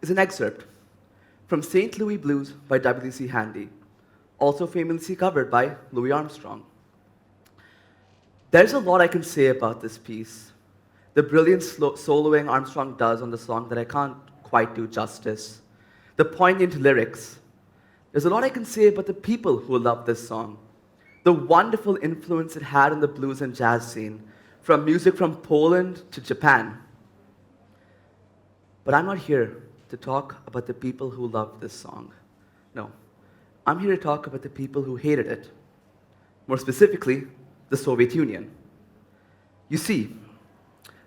is an excerpt from St. Louis Blues by W.C. Handy, also famously covered by Louis Armstrong. There's a lot I can say about this piece. The brilliant soloing Armstrong does on the song that I can't quite do justice. The poignant lyrics. There's a lot I can say about the people who love this song. The wonderful influence it had on the blues and jazz scene, from music from Poland to Japan. But I'm not here to talk about the people who loved this song. No, I'm here to talk about the people who hated it. More specifically, the Soviet Union. You see,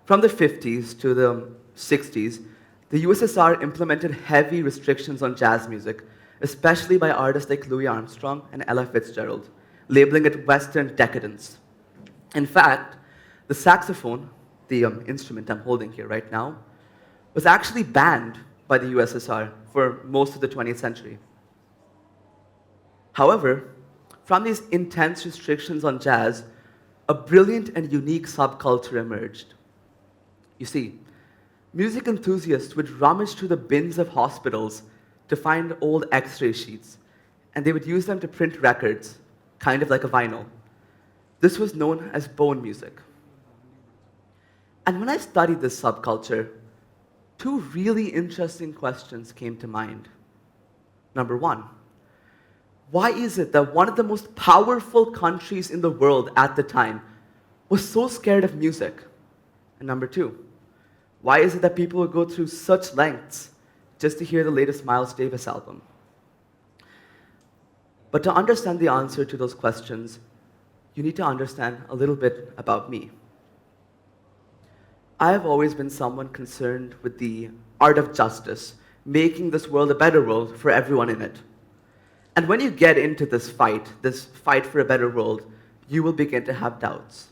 from the 50s to the 60s, the USSR implemented heavy restrictions on jazz music, especially by artists like Louis Armstrong and Ella Fitzgerald, labeling it Western decadence. In fact, the saxophone, the instrument I'm holding here right now, was actually banned by the USSR for most of the 20th century. However, from these intense restrictions on jazz, a brilliant and unique subculture emerged. You see, music enthusiasts would rummage through the bins of hospitals to find old X-ray sheets, and they would use them to print records, kind of like a vinyl. This was known as bone music. And when I studied this subculture, two really interesting questions came to mind. Number one, why is it that one of the most powerful countries in the world at the time was so scared of music? And number two, why is it that people would go through such lengths just to hear the latest Miles Davis album? But to understand the answer to those questions, you need to understand a little bit about me. I have always been someone concerned with the art of justice, making this world a better world for everyone in it. And when you get into this fight for a better world, you will begin to have doubts.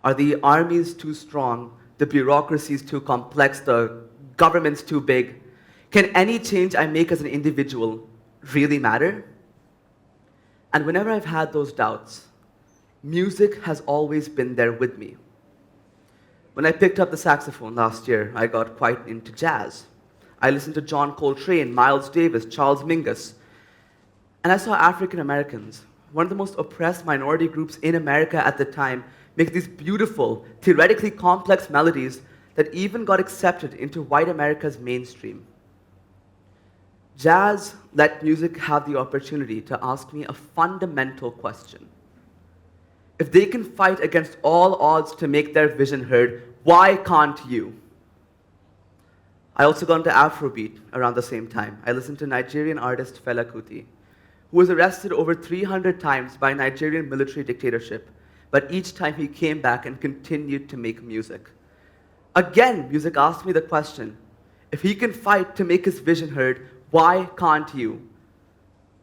Are the armies too strong? The bureaucracies too complex? The government's too big? Can any change I make as an individual really matter? And whenever I've had those doubts, music has always been there with me. When I picked up the saxophone last year, I got quite into jazz. I listened to John Coltrane, Miles Davis, Charles Mingus. And I saw African Americans, one of the most oppressed minority groups in America at the time, make these beautiful, theoretically complex melodies that even got accepted into white America's mainstream. Jazz let music have the opportunity to ask me a fundamental question. If they can fight against all odds to make their vision heard, why can't you? I also got into Afrobeat around the same time. I listened to Nigerian artist Fela Kuti, who was arrested over 300 times by Nigerian military dictatorship, but each time he came back and continued to make music. Again, music asked me the question, if he can fight to make his vision heard, why can't you?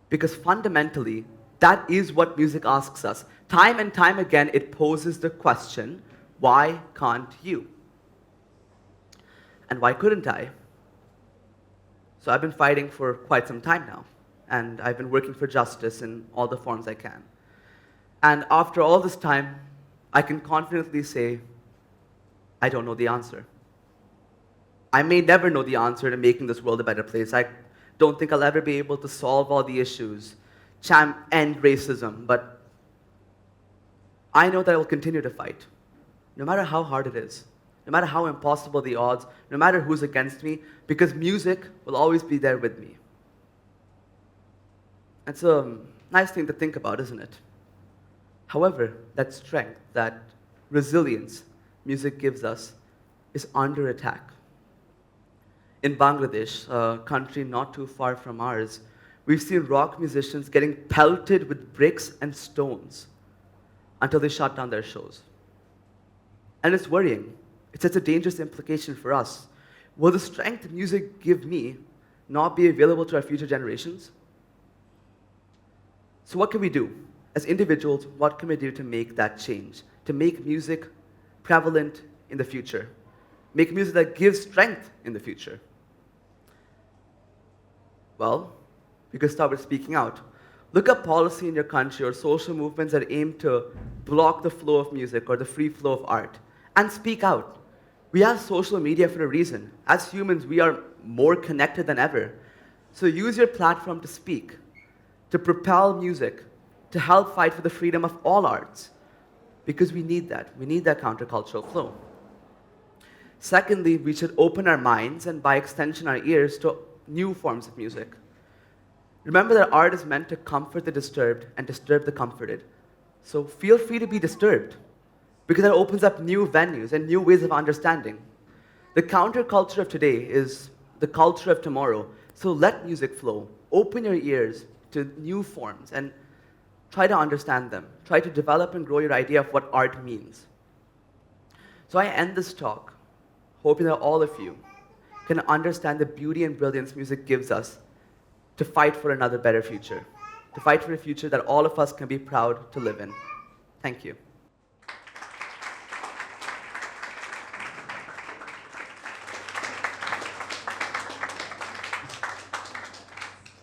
Because fundamentally, that is what music asks us. Time and time again, it poses the question, why can't you? And why couldn't I? So I've been fighting for quite some time now, and I've been working for justice in all the forms I can. And after all this time, I can confidently say, I don't know the answer. I may never know the answer to making this world a better place. I don't think I'll ever be able to solve all the issues, end racism, but I know that I will continue to fight, no matter how hard it is, no matter how impossible the odds, no matter who's against me, because music will always be there with me. It's a nice thing to think about, isn't it? However, that strength, that resilience music gives us is under attack. In Bangladesh, a country not too far from ours, we've seen rock musicians getting pelted with bricks and stones until they shut down their shows. And it's worrying. It sets a dangerous implication for us. Will the strength music give me not be available to our future generations? So what can we do? As individuals, what can we do to make that change? To make music prevalent in the future? Make music that gives strength in the future? Well, you can start with speaking out. Look up policy in your country or social movements that aim to block the flow of music or the free flow of art, and speak out. We have social media for a reason. As humans, we are more connected than ever. So use your platform to speak, to propel music, to help fight for the freedom of all arts, because we need that. We need that countercultural flow. Secondly, we should open our minds and, by extension, our ears to new forms of music. Remember that art is meant to comfort the disturbed and disturb the comforted. So feel free to be disturbed, because that opens up new venues and new ways of understanding. The counterculture of today is the culture of tomorrow. So let music flow. Open your ears to new forms and try to understand them. Try to develop and grow your idea of what art means. So I end this talk hoping that all of you can understand the beauty and brilliance music gives us to fight for another better future, to fight for a future that all of us can be proud to live in. Thank you.